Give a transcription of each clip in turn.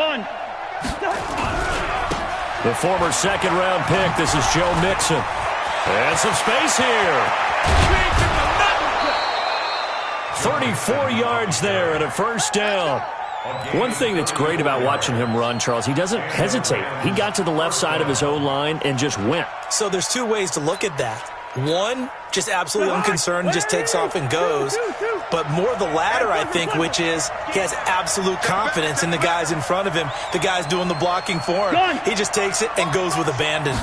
Gone. The former second-round pick, this is Joe Mixon. And some space here. 34 yards there and a first down. One thing that's great about watching him run, Charles, he doesn't hesitate. He got to the left side of his O-line and just went. So there's two ways to look at that. One, just absolutely unconcerned, just takes off and goes. But more the latter, I think, which is he has absolute confidence in the guys in front of him, the guys doing the blocking for him. He just takes it and goes with abandon.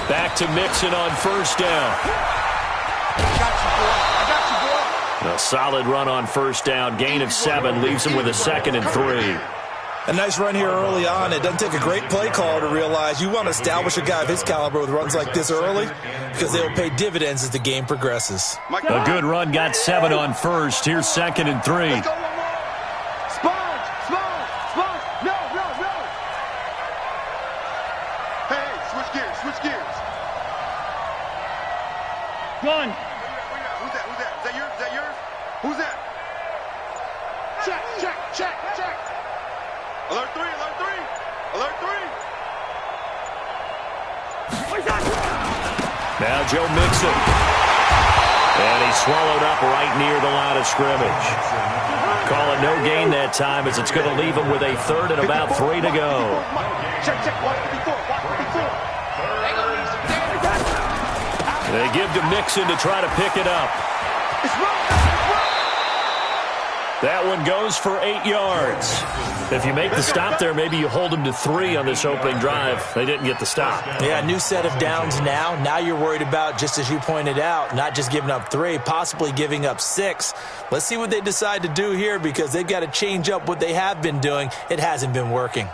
Back to Mixon on first down. A solid run on first down. Gain of 7 leaves him with a 2nd and 3. A nice run here early on. It doesn't take a great play caller to realize you want to establish a guy of his caliber with runs like this early because they'll pay dividends as the game progresses. A good run, got 7 on first. Here's 2nd and 3. Sponge! No! Hey, switch gears. Gone. Who's that? Is that yours? Who's that? Check. Alert 3. Now Joe Mixon. And he's swallowed up right near the line of scrimmage. Call it no gain that time as it's going to leave him with a 3rd and about 3 to go. Check. Watch the before. They give to Mixon to try to pick it up. That one goes for 8 yards. If you make the stop there, maybe you hold them to 3 on this opening drive. They didn't get the stop. Yeah, new set of downs now. Now you're worried about, just as you pointed out, not just giving up 3, possibly giving up 6. Let's see what they decide to do here because they've got to change up what they have been doing. It hasn't been working.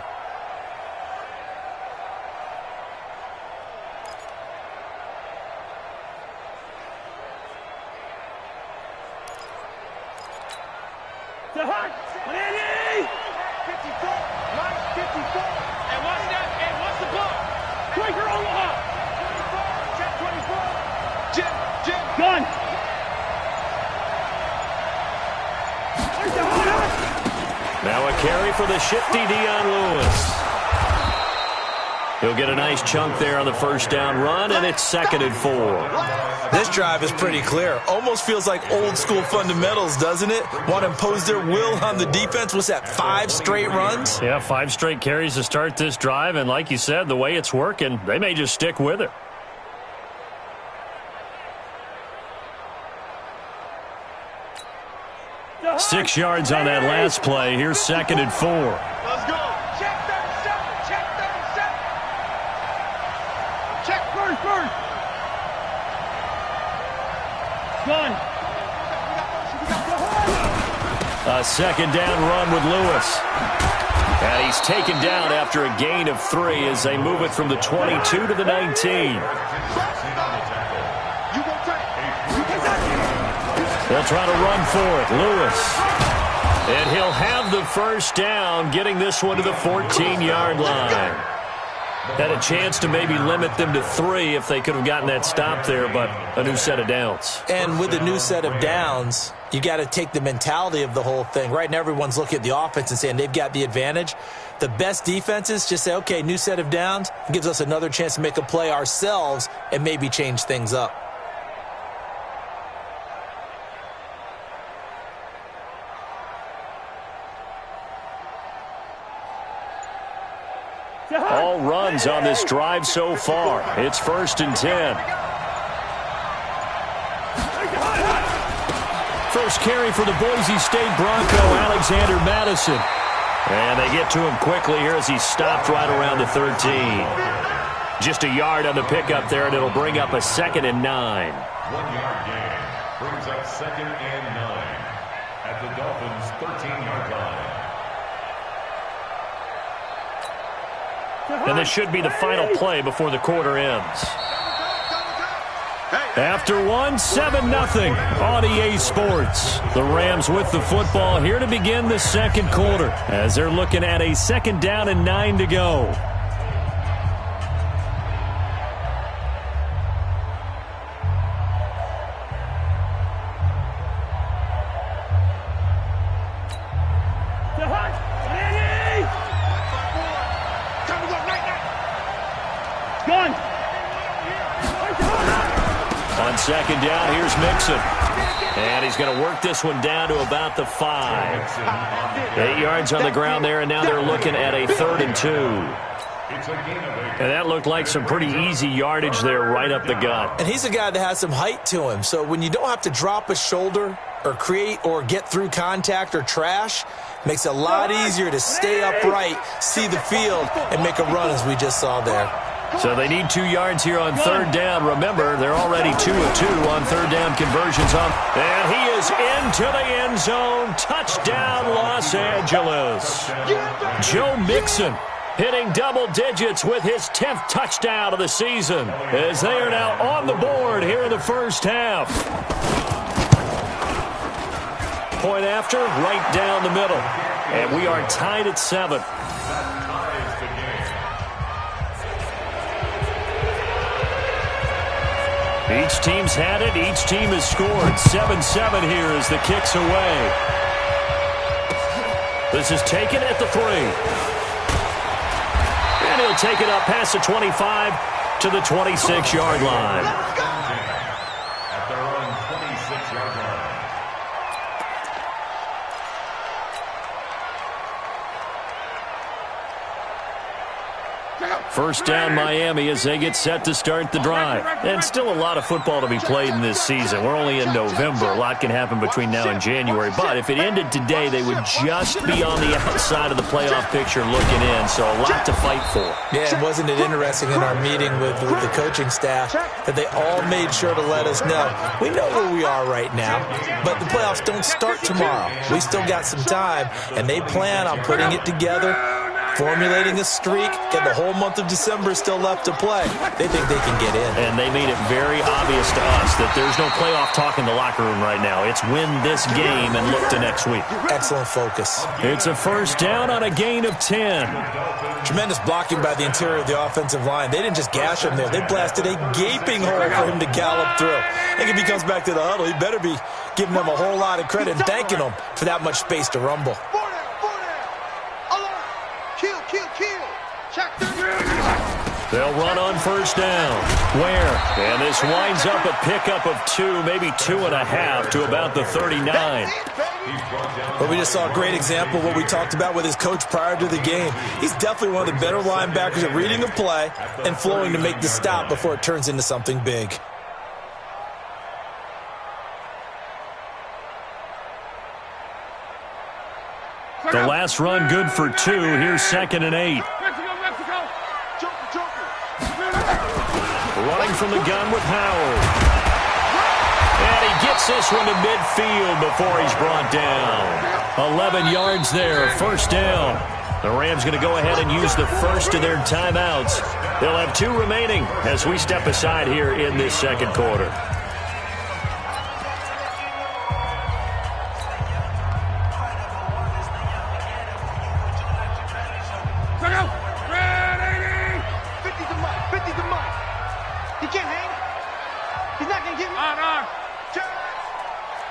Now a carry for the shifty Dion Lewis. He'll get a nice chunk there on the first down run, and it's 2nd and 4. This drive is pretty clear. Almost feels like old school fundamentals, doesn't it? Want to impose their will on the defense. What's that, 5 straight runs? Yeah, 5 straight carries to start this drive, and like you said, the way it's working, they may just stick with it. Six yards on that last play. Here's 2nd and 4. Let's go. Check 37. Check first. Gone. A 2nd down run with Lewis. And he's taken down after a gain of 3 as they move it from the 22 to the 19. They'll try to run for it. Lewis. And he'll have the first down, getting this one to the 14-yard line. Had a chance to maybe limit them to 3 if they could have gotten that stop there, but a new set of downs. And with a new set of downs, you got to take the mentality of the whole thing. Right now, everyone's looking at the offense and saying they've got the advantage. The best defenses just say, okay, new set of downs, gives us another chance to make a play ourselves and maybe change things up. All runs on this drive so far. It's 1st and 10. First carry for the Boise State Bronco, Alexander Madison. And they get to him quickly here as he's stopped right around the 13. Just a yard on the pickup there, and it'll bring up a 2nd and 9. 1-yard gain brings up 2nd and 9 at the Dolphins' 13-yard line. And this should be the final play before the quarter ends. After one, 7-0 on EA Sports. The Rams with the football here to begin the second quarter as they're looking at a 2nd down and 9 to go. second down. Here's Mixon. And he's going to work this one down to about the 5. 8 yards on the ground there, and now they're looking at a 3rd and 2. And that looked like some pretty easy yardage there right up the gut. And he's a guy that has some height to him, so when you don't have to drop a shoulder or create or get through contact or trash, makes it a lot easier to stay upright, see the field, and make a run as we just saw there. So they need 2 yards here on 3rd down. Remember, they're already 2 of 2 on 3rd down conversions. And he is into the end zone. Touchdown, Los Angeles. Joe Mixon hitting double digits with his 10th touchdown of the season, as they are now on the board here in the first half. Point after, right down the middle. And we are tied at 7. Each team's had it. Each team has scored. 7-7 here as the kick's away. This is taken at the 3. And he'll take it up past the 25 to the 26-yard line. At their own 26-yard line. First down, Miami, as they get set to start the drive. And still a lot of football to be played in this season. We're only in November. A lot can happen between now and January. But if it ended today, they would just be on the outside of the playoff picture looking in. So a lot to fight for. Yeah, and wasn't it interesting in our meeting with the coaching staff that they all made sure to let us know, we know where we are right now, but the playoffs don't start tomorrow. We still got some time, and they plan on putting it together, formulating a streak, and the whole month of December is still left to play. They think they can get in. And they made it very obvious to us that there's no playoff talk in the locker room right now. It's win this game and look to next week. Excellent focus. It's a first down on a gain of 10. Tremendous blocking by the interior of the offensive line. They didn't just gash him there. They blasted a gaping hole for him to gallop through. I think if he comes back to the huddle, he better be giving them a whole lot of credit and thanking them for that much space to rumble. They'll run on first down. Where? And this winds up a pickup of 2, maybe 2.5 to about the 39. But we just saw a great example of what we talked about with his coach prior to the game. He's definitely one of the better linebackers at reading a play and flowing to make the stop before it turns into something big. The last run good for 2. Here's 2nd and 8. Running from the gun with Howard. And he gets this one to midfield before he's brought down. 11 yards there, first down. The Rams going to go ahead and use the first of their timeouts. They'll have 2 remaining as we step aside here in this second quarter.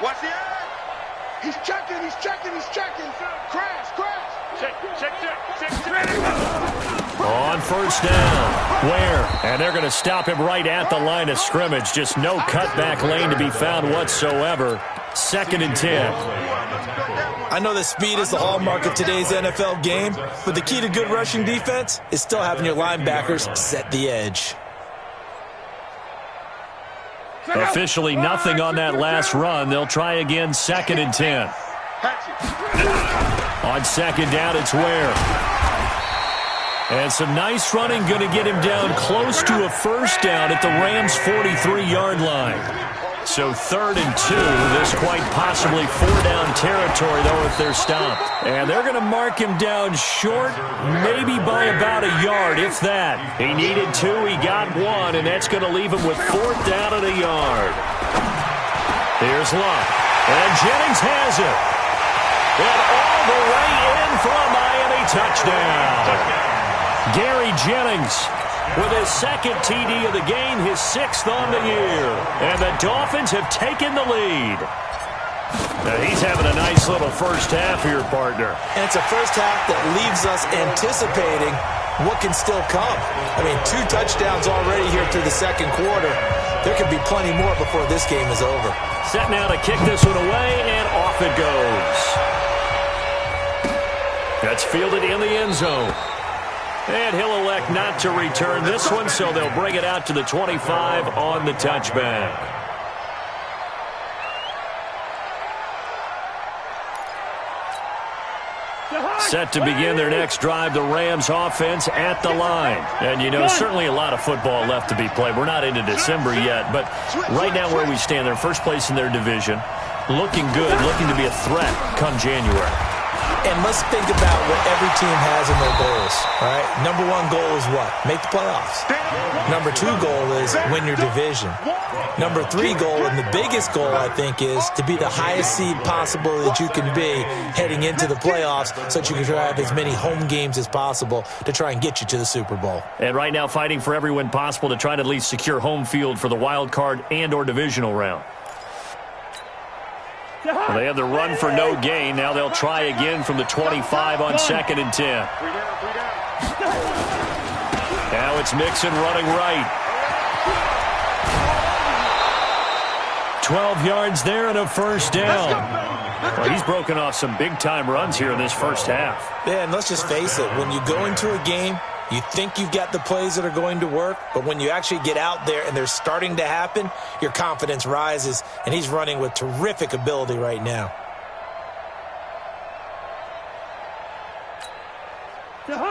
Watch the eye. He's checking. Crash. Check. On first down. Where? And they're going to stop him right at the line of scrimmage. Just no cutback lane to be found whatsoever. 2nd and 10. I know that speed is the hallmark of today's NFL game, but the key to good rushing defense is still having your linebackers set the edge. Officially nothing on that last run. They'll try again, 2nd and 10. On 2nd down, it's Ware. And some nice running going to get him down close to a first down at the Rams' 43-yard line. So 3rd and 2, this quite possibly 4-down territory, though, if they're stopped. And they're going to mark him down short, maybe by about a yard, if that. He needed 2, he got 1, and that's going to leave him with 4th down at a yard. Here's Luck. And Jennings has it. And all the way in for a Miami touchdown. Gary Jennings with his 2nd TD of the game, his 6th on the year. And the Dolphins have taken the lead. He's having a nice little first half here, partner. And it's a first half that leaves us anticipating what can still come. I mean, 2 touchdowns already here through the second quarter. There could be plenty more before this game is over. Set now to kick this one away, and off it goes. That's fielded in the end zone. And he'll elect not to return this one, so they'll bring it out to the 25 on the touchback. Set to begin their next drive, the Rams offense at the line. And, you know, certainly a lot of football left to be played. We're not into December yet, but right now where we stand, they're first place in their division, looking good, looking to be a threat come January. And let's think about what every team has in their goals, all right? Number 1 goal is what? Make the playoffs. Number 2 goal is win your division. Number 3 goal, and the biggest goal, I think, is to be the highest seed possible that you can be heading into the playoffs so that you can have as many home games as possible to try and get you to the Super Bowl. And right now fighting for every win possible to try to at least secure home field for the wild card and or divisional round. Well, they have the run for no gain. Now they'll try again from the 25 on 2nd and 10. Now it's Mixon running right. 12 yards there and a first down. Well, he's broken off some big-time runs here in this first half. Yeah, and let's just face it. When you go into a game, you think you've got the plays that are going to work, but when you actually get out there and they're starting to happen, your confidence rises, and he's running with terrific ability right now.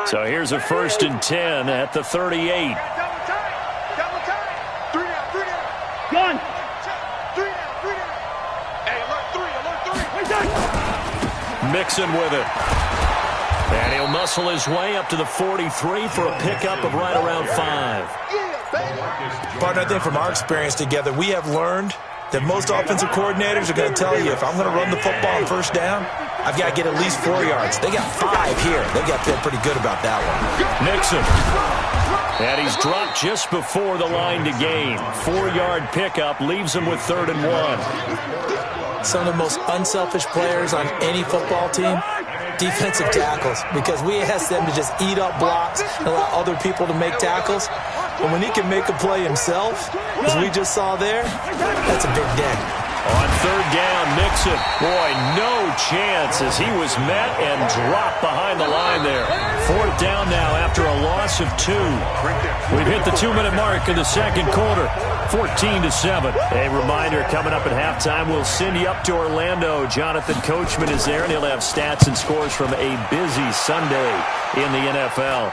So here's a 1st and 10 at the 38. Double time. 3 down. Gun. 3 down. Hey, alert 3. Mixon with it. And he'll muscle his way up to the 43 for a pickup of right around 5. Partner, I think from our experience together, we have learned that most offensive coordinators are going to tell you, if I'm going to run the football on first down, I've got to get at least 4 yards. They got 5 here. They've got to feel pretty good about that one. Mixon. And he's dropped just before the line to gain. 4-yard pickup leaves him with 3rd and 1. Some of the most unselfish players on any football team, defensive tackles, because we ask them to just eat up blocks and allow other people to make tackles. But when he can make a play himself, as we just saw there, that's a big day. On 3rd down, Mixon. Boy, no chance as he was met and dropped behind the line there. 4th down now after a loss of 2. We've hit the 2-minute mark in the second quarter. 14-7. A reminder, coming up at halftime, we'll send you up to Orlando. Jonathan Coachman is there, and he'll have stats and scores from a busy Sunday in the NFL.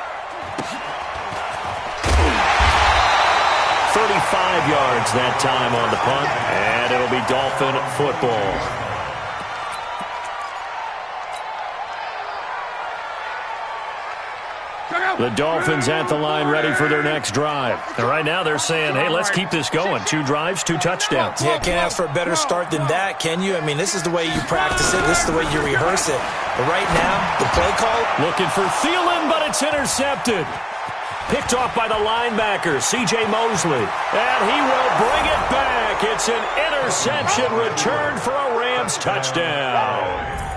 35 yards that time on the punt, and it'll be Dolphin football. The Dolphins at the line ready for their next drive. And right now they're saying, hey, let's keep this going. 2 drives, 2 touchdowns. Yeah, can't ask for a better start than that, can you? I mean, this is the way you practice it. This is the way you rehearse it. But right now, the play call. Looking for Thielen, but it's intercepted. Picked off by the linebacker, C.J. Mosley. And he will bring it back. It's an interception returned for a Rams touchdown.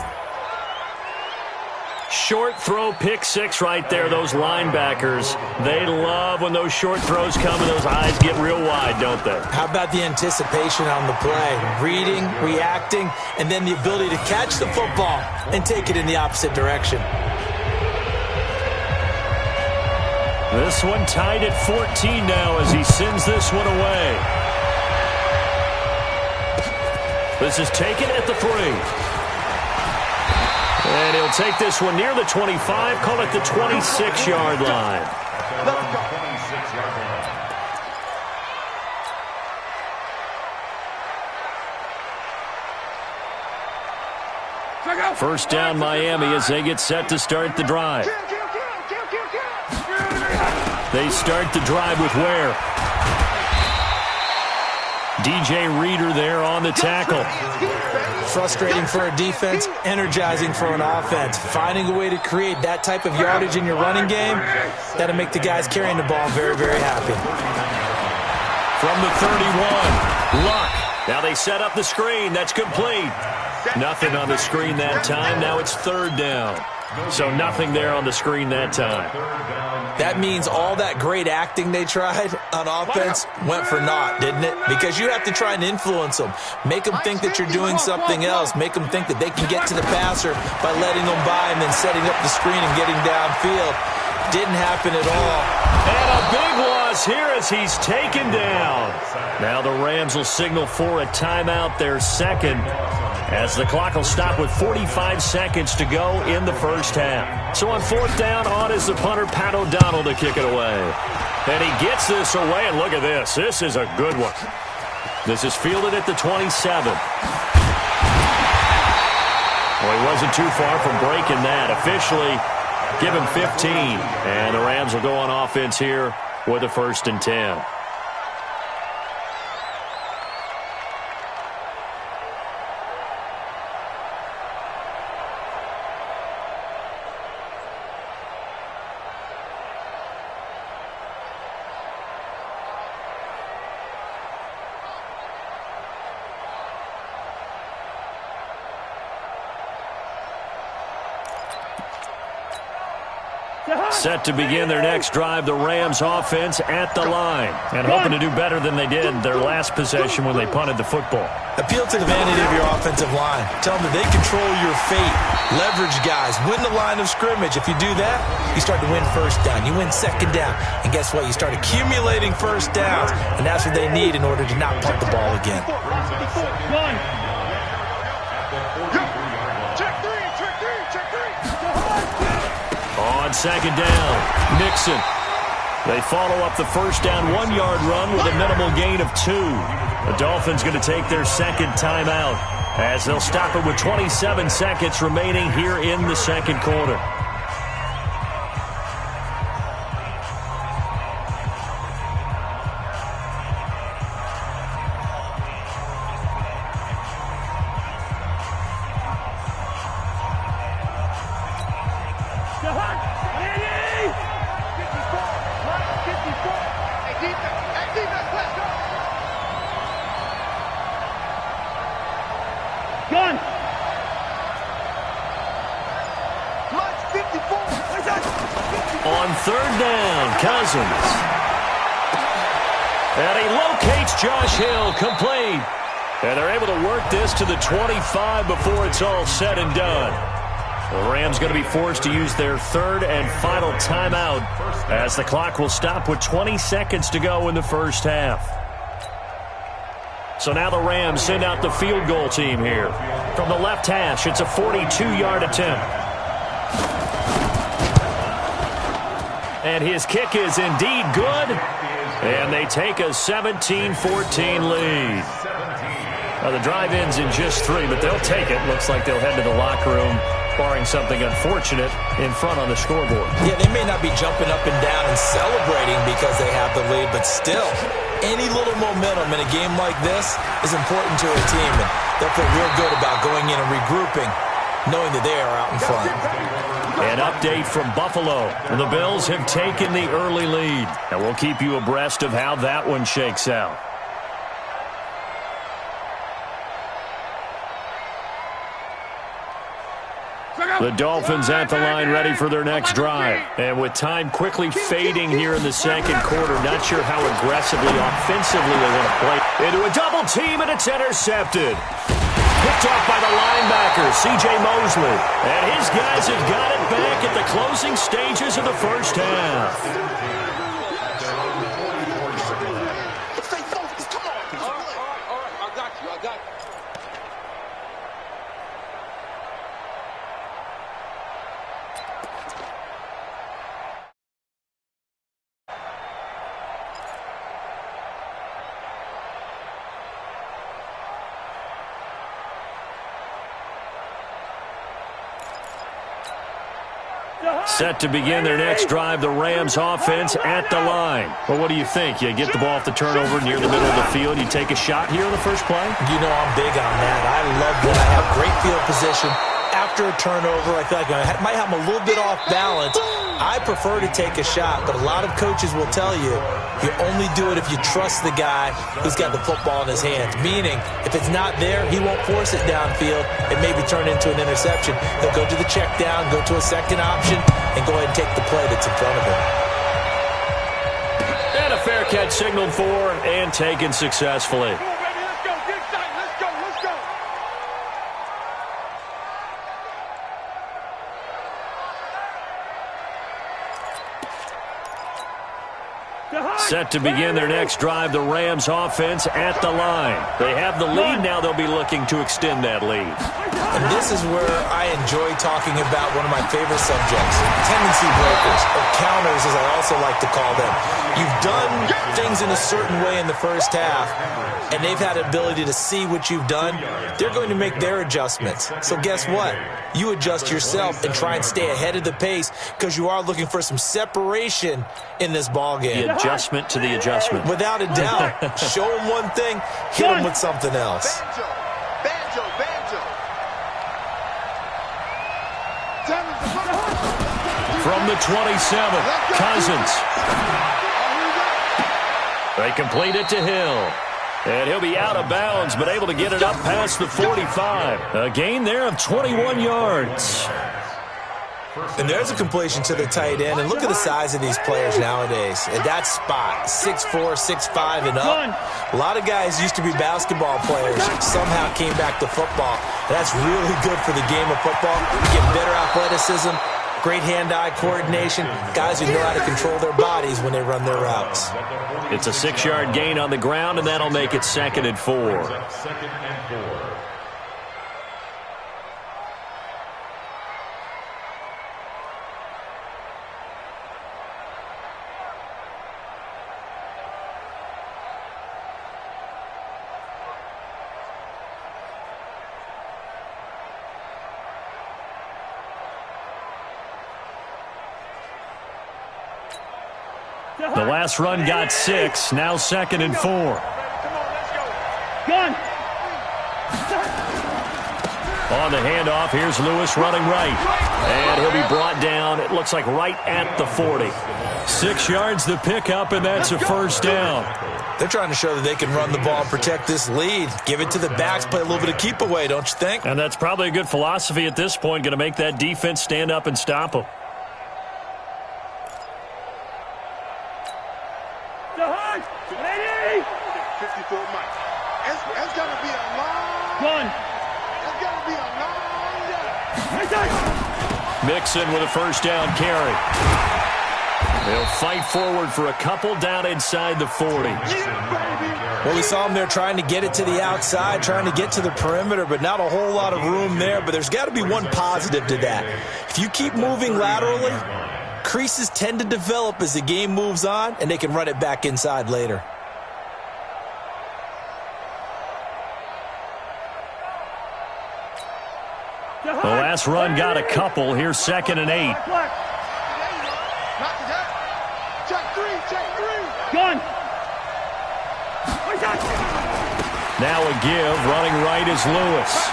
Short throw, pick 6 right there. Those linebackers, they love when those short throws come and those eyes get real wide, don't they? How about the anticipation on the play? Reading, reacting, and then the ability to catch the football and take it in the opposite direction. This one tied at 14 now as he sends this one away. This is taken at the 3. And he'll take this one near the 25, call it the 26-yard line. First down Miami as they get set to start the drive. They start the drive with Ware. DJ Reader there on the tackle. Frustrating for a defense, energizing for an offense. Finding a way to create that type of yardage in your running game, that'll make the guys carrying the ball very, very happy. From the 31, Luck. Now they set up the screen. That's complete. Nothing on the screen that time. Now it's third down. So nothing there on the screen that time. That means all that great acting they tried on offense went for naught, didn't it? Because you have to try and influence them. Make them think that you're doing something else. Make them think that they can get to the passer by letting them by and then setting up the screen and getting downfield. Didn't happen at all. And a big loss here as he's taken down. Now the Rams will signal for a timeout, their second, as the clock will stop with 45 seconds to go in the first half. So on fourth down, on is the punter, Pat O'Donnell, to kick it away. And he gets this away, and look at this. This is a good one. This is fielded at the 27. Well, he wasn't too far from breaking that. Officially, give him 15. And the Rams will go on offense here with a 1st and 10. Set to begin their next drive, the Rams offense at the line. And hoping to do better than they did their last possession when they punted the football. Appeal to the vanity of your offensive line. Tell them that they control your fate. Leverage guys. Win the line of scrimmage. If you do that, you start to win first down. You win second down. And guess what? You start accumulating first downs. And that's what they need in order to not punt the ball again. On second down, Nixon. They follow up the first down 1-yard run with a minimal gain of 2. The Dolphins going to take their second timeout as they'll stop it with 27 seconds remaining here in the second quarter. On third down, Cousins. And he locates Josh Hill, complete. And they're able to work this to the 25 before it's all said and done. The Rams going to be forced to use their third and final timeout as the clock will stop with 20 seconds to go in the first half. So now the Rams send out the field goal team here. From the left hash, it's a 42-yard attempt. And his kick is indeed good. And they take a 17-14 lead. Now the drive ends in just 3, but they'll take it. Looks like they'll head to the locker room, barring something unfortunate in front on the scoreboard. Yeah, they may not be jumping up and down and celebrating because they have the lead, but still, any little momentum in a game like this is important to a team. And they'll feel real good about going in and regrouping, knowing that they are out in front. An update from Buffalo. The Bills have taken the early lead, and we'll keep you abreast of how that one shakes out. The Dolphins at the line, ready for their next drive. And with time quickly fading here in the second quarter, not sure how aggressively, offensively they want to play. Into a double team, and it's intercepted. Picked off by the linebacker, C.J. Mosley. And his guys have got it back at the closing stages of the first half. Set to begin their next drive, the Rams offense at the line. Well, what do you think? You get the ball off the turnover near the middle of the field, you take a shot here on the first play? You know I'm big on that. I love when I have great field position after a turnover, I feel like I might have them a little bit off balance. I prefer to take a shot, but a lot of coaches will tell you only do it if you trust the guy who's got the football in his hands. Meaning, if it's not there, he won't force it downfield and maybe turn into an interception. He'll go to the check down, go to a second option, and go ahead and take the play that's in front of him. And a fair catch signaled for and taken successfully. Set to begin their next drive, the Rams offense at the line. They have the lead now. They'll be looking to extend that lead. And this is where I enjoy talking about one of my favorite subjects, tendency breakers, or counters as I also like to call them. You've done things in a certain way in the first half, and they've had an ability to see what you've done. They're going to make their adjustments. So guess what? You adjust yourself and try and stay ahead of the pace because you are looking for some separation in this ball game. The adjustment to the adjustment. Without a doubt. Show them one thing, hit them with something else. Banjo. From the 27, Cousins. They complete it to Hill. And he'll be out of bounds, but able to get it up past the 45. A gain there of 21 yards. And there's a completion to the tight end. And look at the size of these players nowadays. At that spot, 6'4", 6'5", and up. A lot of guys used to be basketball players, somehow came back to football. And that's really good for the game of football. You get better athleticism, great hand-eye coordination, guys who know how to control their bodies when they run their routes. It's a 6-yard gain on the ground, and that'll make it 2nd and 4. Second and 4. The last run got 6, now 2nd and 4. Gun. On the handoff, here's Lewis running right. And he'll be brought down, it looks like right at the 40. 6 yards the pickup, and that's a first down. They're trying to show that they can run the ball and protect this lead. Give it to the backs, play a little bit of keep away, don't you think? And that's probably a good philosophy at this point, going to make that defense stand up and stop them. It's got to be a long. It's got to be a long. Mixon with a first down carry. They'll fight forward for a couple down inside the 40. Well, we saw them there trying to get it to the outside, trying to get to the perimeter, but not a whole lot of room there. But there's got to be one positive to that. If you keep moving laterally, creases tend to develop as the game moves on, and they can run it back inside later. The last run got a couple. Here's 2nd and 8. Gun. Now a give. Running right is Lewis.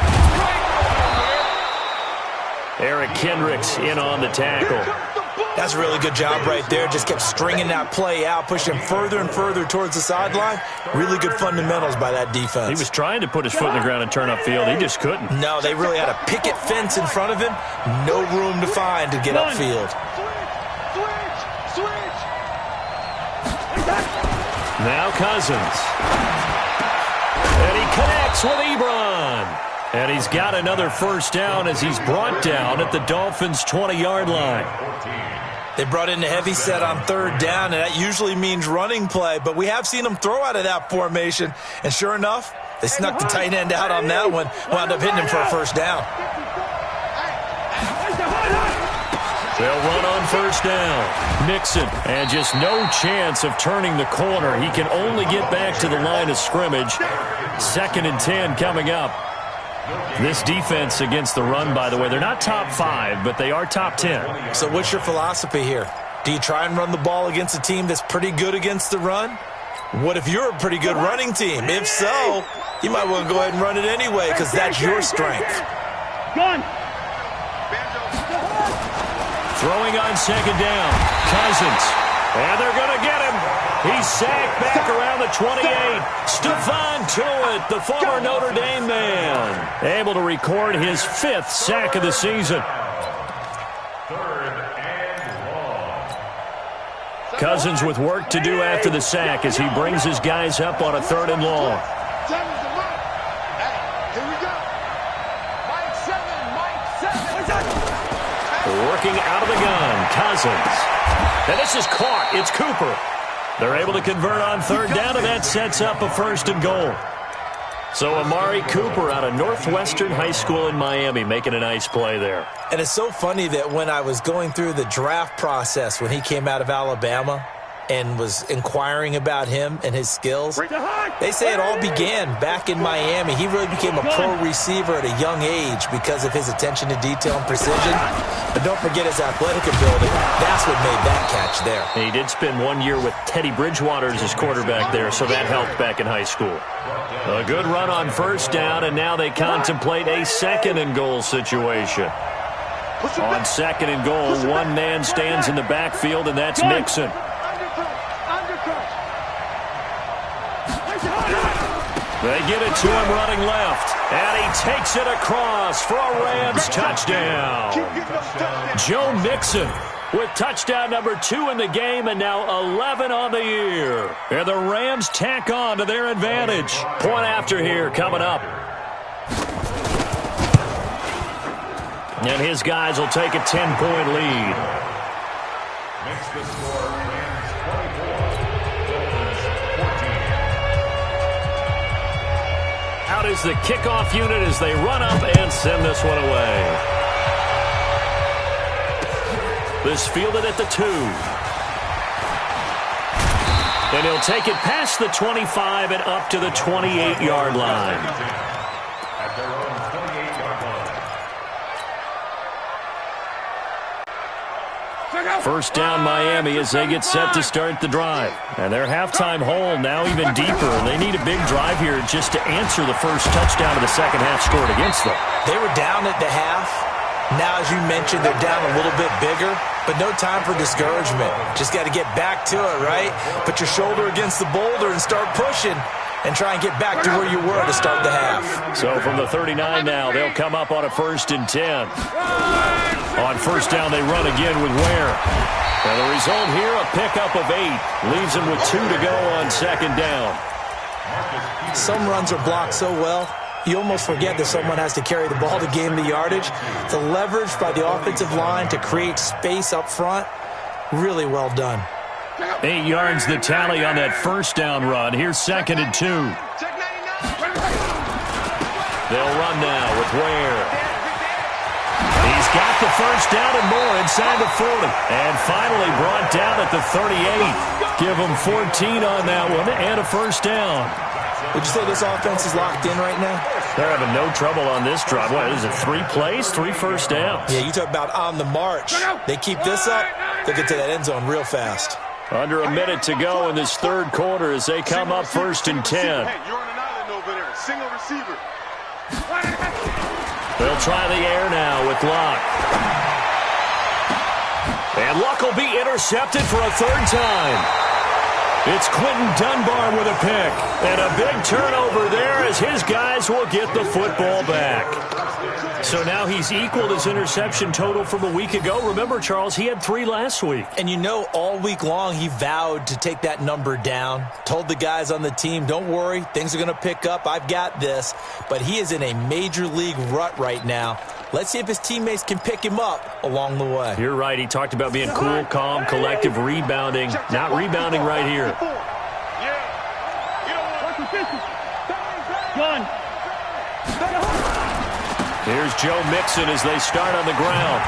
Eric Kendricks in on the tackle. That's a really good job right there. Just kept stringing that play out, pushing further and further towards the sideline. Really good fundamentals by that defense. He was trying to put his foot in the ground and turn upfield. He just couldn't. No, they really had a picket fence in front of him. No room to find to get upfield. Switch. Now Cousins. And he connects with Ebron. And he's got another first down as he's brought down at the Dolphins' 20-yard line. They brought in the heavy set on 3rd down, and that usually means running play. But we have seen them throw out of that formation. And sure enough, they snuck the tight end out on that one. Wound up hitting him for a first down. They'll run on first down. Mixon, and just no chance of turning the corner. He can only get back to the line of scrimmage. 2nd and 10 coming up. This defense against the run, by the way, they're not top 5, but they are top 10. So what's your philosophy here? Do you try and run the ball against a team that's pretty good against the run? What if you're a pretty good running team? If so, you might want to go ahead and run it anyway because that's your strength. Gun. Throwing on second down. Cousins. And they're going to get him. He's sacked back around the 28. Stephon Tuitt, the former Notre Dame man, able to record his 5th sack of the season. Cousins with work to do after the sack as he brings his guys up on a 3rd and long. Working out of the gun, Cousins. And this is caught. It's Cooper. They're able to convert on 3rd down, and that sets up a 1st and goal. So Amari Cooper out of Northwestern High School in Miami making a nice play there. And it's so funny that when I was going through the draft process when he came out of Alabama and was inquiring about him and his skills, they say it all began back in Miami. He really became a pro receiver at a young age because of his attention to detail and precision. But don't forget his athletic ability. That's what made that catch there. And he did spend 1 year with Teddy Bridgewater as his quarterback there, so that helped back in high school. A good run on 1st down, and now they contemplate a 2nd and goal situation. On 2nd and goal, one man stands in the backfield, and that's Mixon. They get it to him running left, and he takes it across for a Rams touchdown. Joe Mixon with touchdown number 2 in the game, and now 11 on the year. And the Rams tack on to their advantage. Point after here coming up. And his guys will take a 10-point lead. Makes the score Rams 24, Dolphins 14. Out is the kickoff unit as they run up and send this one away. This fielded at the 2. And he'll take it past the 25 and up to the 28-yard line. At their own 28-yard line. 1st down Miami as they get set to start the drive. And their halftime hole now even deeper. They need a big drive here just to answer the first touchdown of the second half scored against them. They were down at the half. Now, as you mentioned, they're down a little bit bigger, but no time for discouragement. Just got to get back to it, right? Put your shoulder against the boulder and start pushing and try and get back to where you were to start the half. So from the 39 now, they'll come up on a 1st and 10. On 1st down, they run again with Ware. And the result here, a pickup of 8. Leaves them with 2 to go on 2nd down. Some runs are blocked so well, you almost forget that someone has to carry the ball to gain the yardage. The leverage by the offensive line to create space up front, really well done. 8 yards the tally on that 1st down run. Here's 2nd and 2. They'll run now with Ware. He's got the 1st down and more inside the 40. And finally brought down at the 38. Give them 14 on that one and a 1st down. Would you say this offense is locked in right now? They're having no trouble on this drive. What is it, 3 plays, 3 1st downs? Yeah, you talk about on the march. They keep this up, they'll get to that end zone real fast. Under a minute to go in this 3rd quarter as they come up 1st and 10. Hey, you're on an island over there. Single receiver. They'll try the air now with Luck. And Luck will be intercepted for a 3rd time. It's Quentin Dunbar with a pick. And a big turnover there as his guys will get the football back. So now he's equaled his interception total from a week ago. Remember, Charles, he had 3 last week. And you know, all week long he vowed to take that number down. Told the guys on the team, don't worry, things are going to pick up. I've got this. But he is in a major league rut right now. Let's see if his teammates can pick him up along the way. You're right. He talked about being cool, calm, collective, rebounding. Not rebounding right here. Here's Joe Mixon as they start on the ground.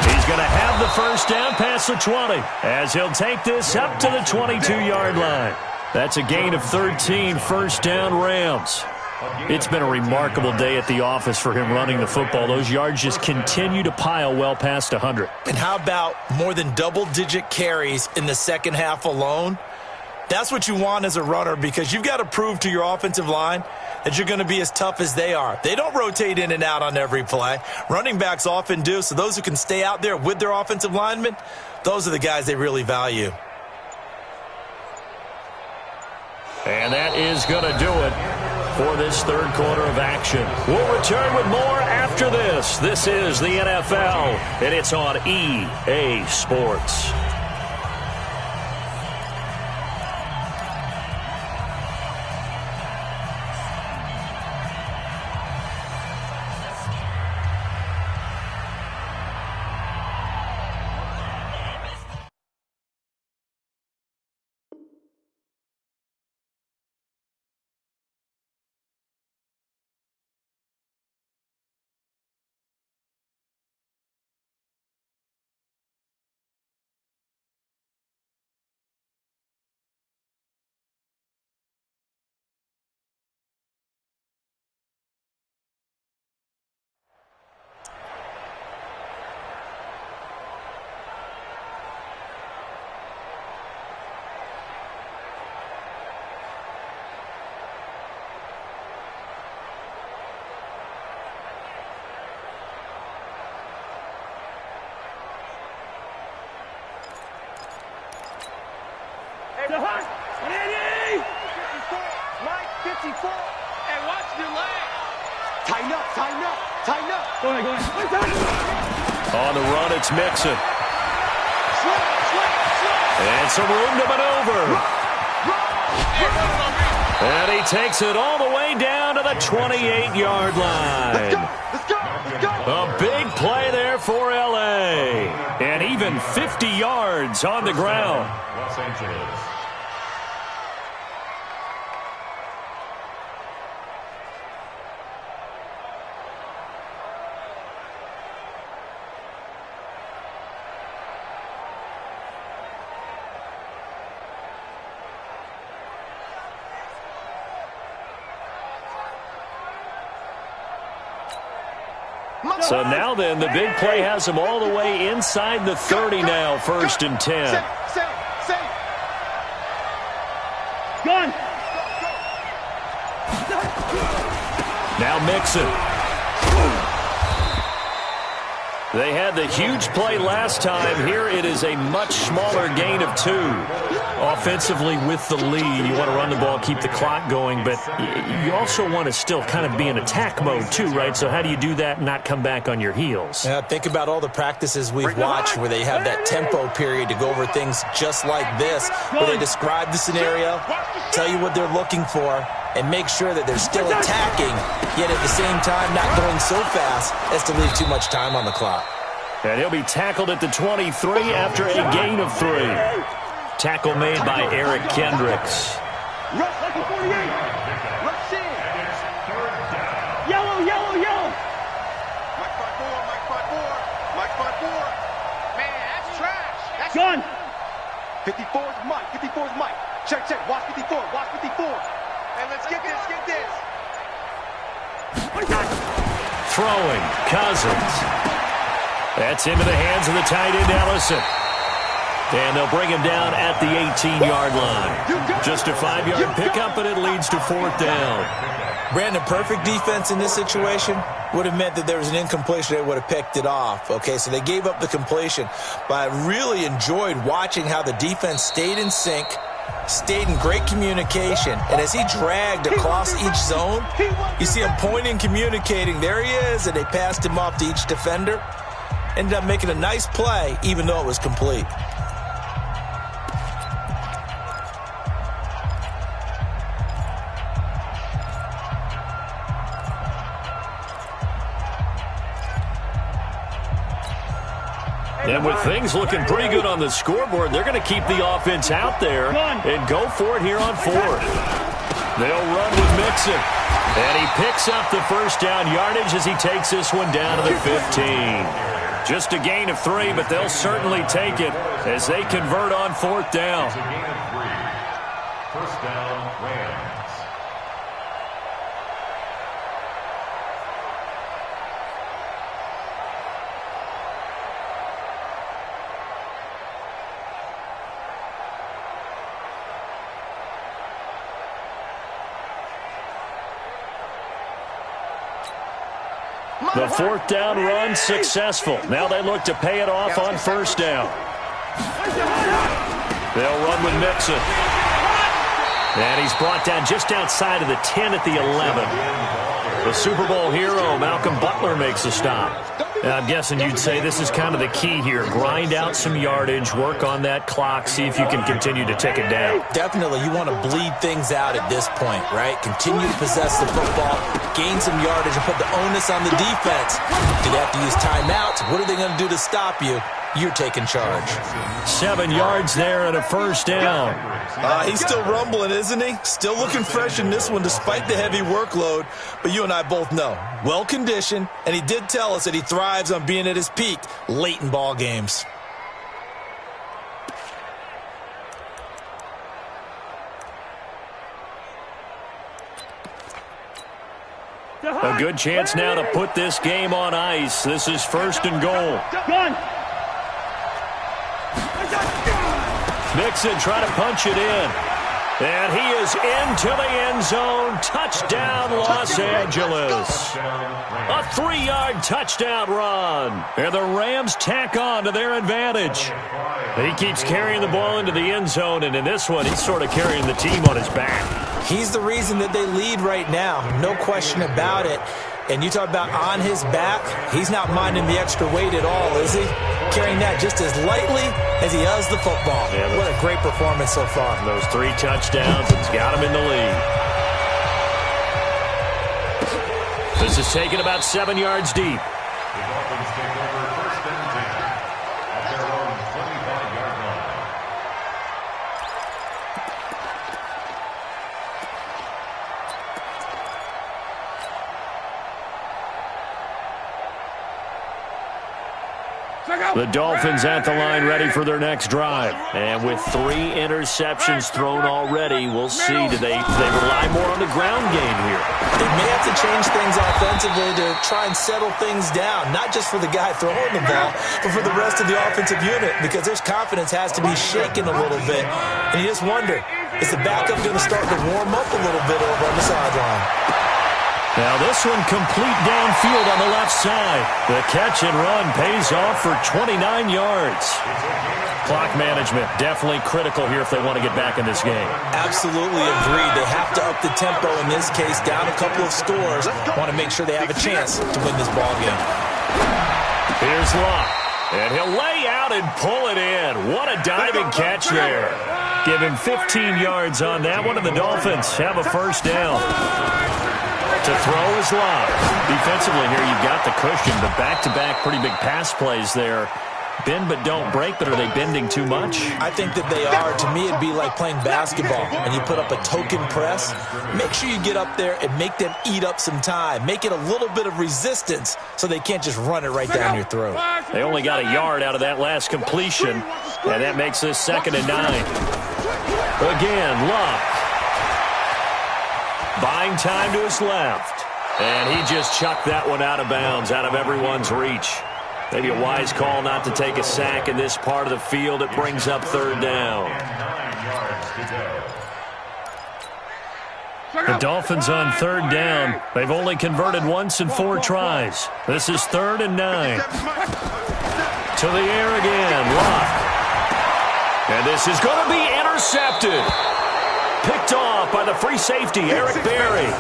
He's going to have the 1st down past the 20 as he'll take this up to the 22-yard line. That's a gain of 13, 1st down Rams. It's been a remarkable day at the office for him running the football. Those yards just continue to pile well past 100. And how about more than double-digit carries in the second half alone? That's what you want as a runner, because you've got to prove to your offensive line that you're going to be as tough as they are. They don't rotate in and out on every play. Running backs often do, so those who can stay out there with their offensive linemen, those are the guys they really value. And that is going to do it for this third quarter of action. We'll return with more after this. This is the NFL, and it's on EA Sports. Mike, 54. And watch your leg. Tighten up, tighten up, tighten up. Go ahead. On the run, it's Mixon. And some room to maneuver. And he takes it all the way down to the 28-yard line. Let's go, let's go, let's go. A big play there for L.A. And even 50 yards on the ground. Los Angeles. So now then, the big play has him all the way inside the 30 now, 1st and 10. Gun. Now Mixon. They had the huge play last time. Here it is a much smaller gain of 2. Offensively with the lead, you want to run the ball, keep the clock going, but you also want to still kind of be in attack mode too, right? So how do you do that and not come back on your heels? Yeah, think about all the practices we've watched where they have that tempo period to go over things just like this, where they describe the scenario, tell you what they're looking for, and make sure that they're still attacking, yet at the same time not going so fast as to leave too much time on the clock. And he'll be tackled at the 23 after a gain of 3. Tackle made by Eric Kendricks. Rush like a 48. Rush in. Yellow, yellow, yellow. Mike 5-4, Mike 5-4, Mike 5-4. Man, that's trash. That's gun. 54 is Mike, 54 is Mike. Check, check, watch 54, watch 54. And let's get this, get this. Throwing, Cousins. That's into the hands of the tight end, Ellison. And they'll bring him down at the 18-yard line. Just a 5-yard pickup, but it leads to 4th down. Brandon, perfect defense in this situation would have meant that there was an incompletion. They would have picked it off. Okay, so they gave up the completion. But I really enjoyed watching how the defense stayed in sync, stayed in great communication. And as he dragged across each zone, you see him pointing, communicating. There he is, and they passed him off to each defender. Ended up making a nice play, even though it was complete. And with things looking pretty good on the scoreboard, they're going to keep the offense out there and go for it here on 4th. They'll run with Mixon. And he picks up the 1st down yardage as he takes this one down to the 15. Just a gain of 3, but they'll certainly take it as they convert on 4th down. It's a gain of 3. 1st down, Rams. The fourth down run successful. Now they look to pay it off on first down. They'll run with Mixon. And he's brought down just outside of the 10 at the 11. The Super Bowl hero, Malcolm Butler, makes a stop. I'm guessing you'd say this is kind of the key here. Grind out some yardage, work on that clock, see if you can continue to tick it down. Definitely, you want to bleed things out at this point, right? Continue to possess the football, gain some yardage, and put the onus on the defense. Do they have to use timeouts? What are they going to do to stop you? You're taking charge. 7 yards there and a first down. He's still rumbling, isn't he? Still looking fresh in this one despite the heavy workload. But you and I both know, well-conditioned, and he did tell us that he thrives on being at his peak late in ball games. A good chance now to put this game on ice. This is first and goal. Mixon trying to punch it in. And he is into the end zone. Touchdown, Los Angeles. A 3-yard touchdown run. And the Rams tack on to their advantage. He keeps carrying the ball into the end zone, and in this one, he's sort of carrying the team on his back. He's the reason that they lead right now. No question about it. And you talk about on his back, he's not minding the extra weight at all, is he? Carrying that just as lightly as he does the football. Yeah, what a great performance so far. Those 3 touchdowns, it's got him in the lead. This is taken about 7 yards deep. The Dolphins take over first and 10 at their own 25-yard line. The Dolphins at the line ready for their next drive. And with 3 interceptions thrown already, we'll see. Do they rely more on the ground game here? They may have to change things offensively to try and settle things down, not just for the guy throwing the ball, but for the rest of the offensive unit, because their confidence has to be shaken a little bit. And you just wonder, is the backup going to start to warm up a little bit over on the sideline? Now this one complete downfield on the left side. The catch and run pays off for 29 yards. Clock management definitely critical here if they want to get back in this game. Absolutely agreed. They have to up the tempo in this case, down a couple of scores. Want to make sure they have a chance to win this ball game. Here's Locke. And he'll lay out and pull it in. What a diving catch there. Give him 15 yards on that one, and the Dolphins have a first down. To throw is Locke. Defensively here, you've got the cushion, but back-to-back pretty big pass plays there. Bend but don't break, but are they bending too much? I think that they are. To me, it'd be like playing basketball, and you put up a token press. Make sure you get up there and make them eat up some time. Make it a little bit of resistance so they can't just run it right down your throat. They only got a yard out of that last completion, and that makes this 2nd and 9. Again, Locke. Buying time to his left. And he just chucked that one out of bounds, out of everyone's reach. Maybe a wise call not to take a sack in this part of the field. It brings up 3rd down. The Dolphins on 3rd down. They've only converted once in 4 tries. This is 3rd and 9. To the air again, Locke. And this is going to be intercepted. Picked off by the free safety, Eric Berry.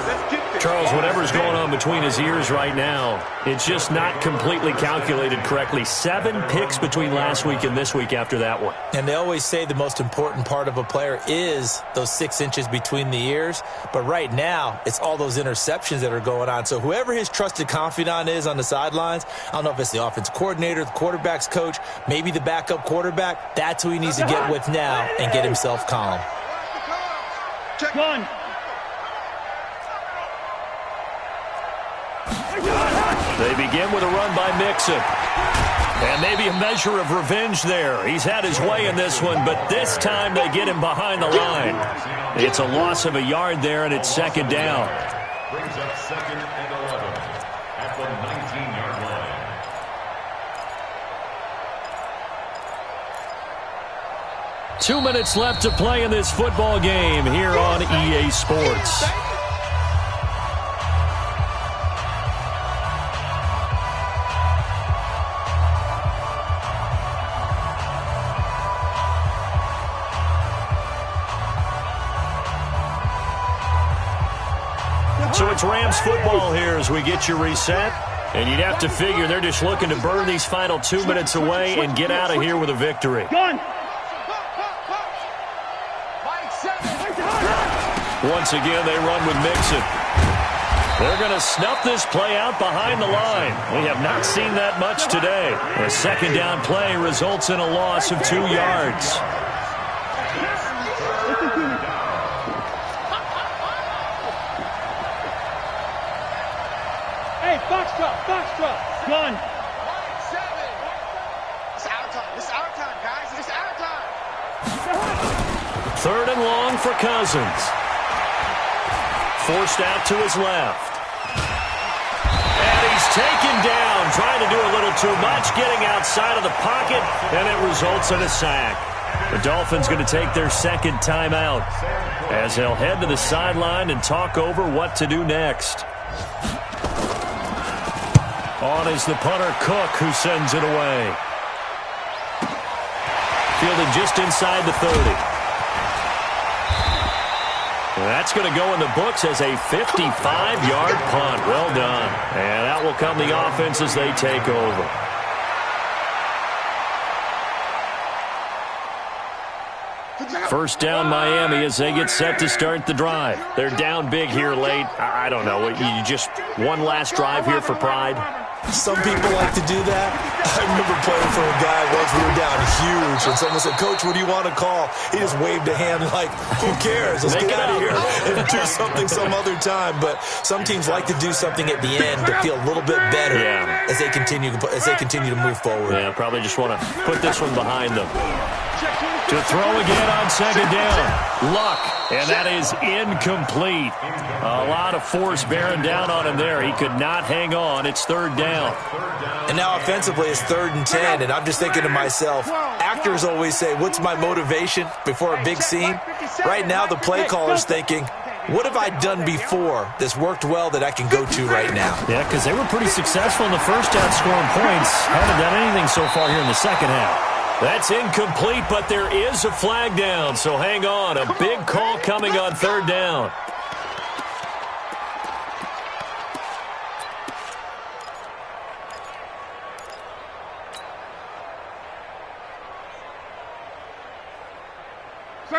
Charles, whatever's going on between his ears right now, it's just not completely calculated correctly. 7 picks between last week and this week after that one. And they always say the most important part of a player is those 6 inches between the ears. But right now, it's all those interceptions that are going on. So whoever his trusted confidant is on the sidelines, I don't know if it's the offense coordinator, the quarterback's coach, maybe the backup quarterback, that's who he needs to get with now and get himself calm. Check one. They begin with a run by Mixon. And maybe a measure of revenge there. He's had his way in this one, but this time they get him behind the line. It's a loss of a yard there, and it's 2nd down. Brings up 2nd and 11 at the 19-yard line. Two minutes left to play in this football game here on EA Sports. So it's Rams football here as we get you reset. And you'd have to figure they're just looking to burn these final 2 minutes away and get out of here with a victory. Once again, they run with Mixon. They're going to snuff this play out behind the line. We have not seen that much today. A second down play results in a loss of 2 yards. Hey, Foxtrot, gun. It's our time, guys. It's our time. 3rd and long for Cousins. Forced out to his left. And he's taken down, trying to do a little too much, getting outside of the pocket, and it results in a sack. The Dolphins going to take their second timeout as they'll head to the sideline and talk over what to do next. On is the punter, Cook, who sends it away. Fielded just inside the 30. That's going to go in the books as a 55-yard punt. Well done. And out will come the offense as they take over. First down Miami as they get set to start the drive. They're down big here late. I don't know. You just one last drive here for pride? Some people like to do that. I remember playing for a guy once we were down huge, and someone said, "Coach, what do you want to call?" He just waved a hand like, "Who cares? Let's get out of here and do something some other time." But some teams like to do something at the end to feel a little bit better as they continue to move forward. Yeah, probably just want to put this one behind them. To throw again on second down. Luck, and that is incomplete. A lot of force bearing down on him there. He could not hang on. It's 3rd down. And now offensively it's 3rd and 10, and I'm just thinking to myself, actors always say, what's my motivation before a big scene? Right now the play caller's thinking, what have I done before that's worked well that I can go to right now? Yeah, because they were pretty successful in the first half scoring points. Haven't done anything so far here in the second half. That's incomplete, but there is a flag down, so hang on. A big call coming on 3rd down.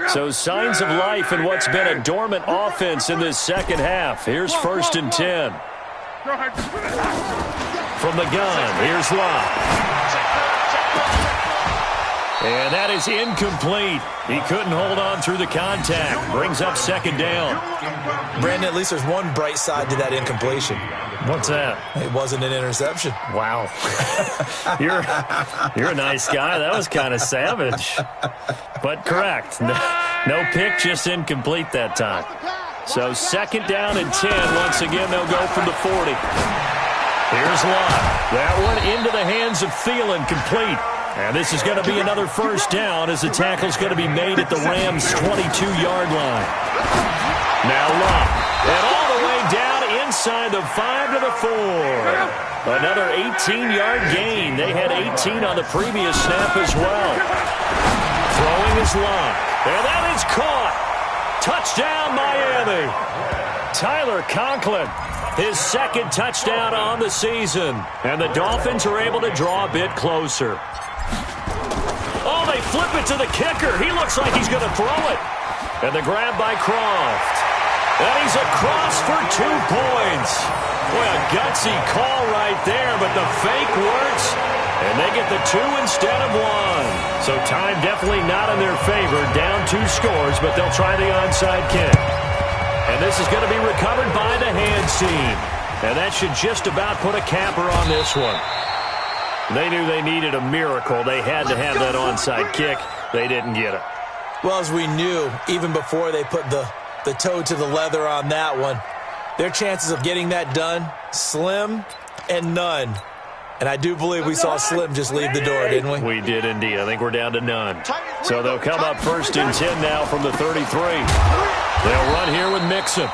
So signs of life in what's been a dormant offense in this second half. Here's 1st and 10. From the gun, here's Locke. And that is incomplete. He couldn't hold on through the contact. Brings up 2nd down. Brandon, at least there's one bright side to that incompletion. What's that? It wasn't an interception. Wow. You're a nice guy. That was kind of savage. But correct. No pick, just incomplete that time. So 2nd down and 10. Once again, they'll go from the 40. Here's Locke. That one into the hands of Thielen, complete. And this is going to be another 1st down as the tackle's going to be made at the Rams' 22-yard line. Now Locke. And all the way down inside the 5 to the 4. Another 18-yard gain. They had 18 on the previous snap as well. Throwing is Locke. And that is caught. Touchdown, Miami. Tyler Conklin, his 2nd touchdown on the season. And the Dolphins are able to draw a bit closer. Oh, they flip it to the kicker. He looks like he's going to throw it. And the grab by Croft. And he's across for 2 points. Boy, a gutsy call right there, but the fake works. And they get the 2 instead of 1. So time definitely not in their favor. Down 2 scores, but they'll try the onside kick. And this is going to be recovered by the hands team. And that should just about put a capper on this one. They knew they needed a miracle. They had to have that onside kick. They didn't get it. Well, as we knew, even before they put the toe to the leather on that one, their chances of getting that done, slim and none. And I do believe we saw Slim just leave the door, didn't we? We did indeed. I think we're down to none. So they'll come up 1st and 10 now from the 33. They'll run here with Mixon.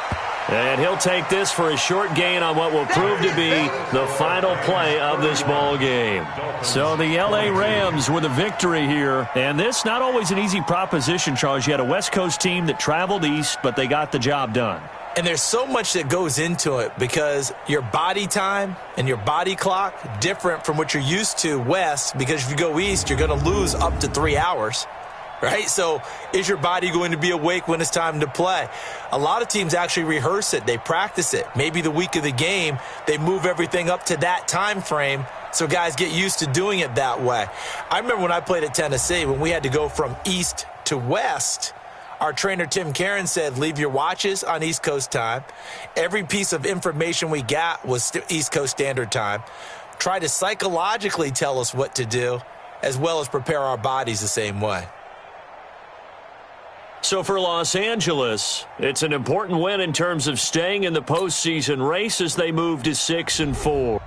And he'll take this for a short gain on what will prove to be the final play of this ball game. So the L.A. Rams with a victory here. And this not always an easy proposition, Charles. You had a West Coast team that traveled east, but they got the job done. And there's so much that goes into it because your body time and your body clock different from what you're used to west, because if you go east, you're going to lose up to 3 hours, right? So is your body going to be awake when it's time to play? A lot of teams actually rehearse it. They practice it. Maybe the week of the game, they move everything up to that time frame so guys get used to doing it that way. I remember when I played at Tennessee, when we had to go from east to west, our trainer, Tim Karen, said, leave your watches on East Coast time. Every piece of information we got was East Coast Standard Time. Try to psychologically tell us what to do, as well as prepare our bodies the same way. So for Los Angeles, it's an important win in terms of staying in the postseason race as they move to 6-4.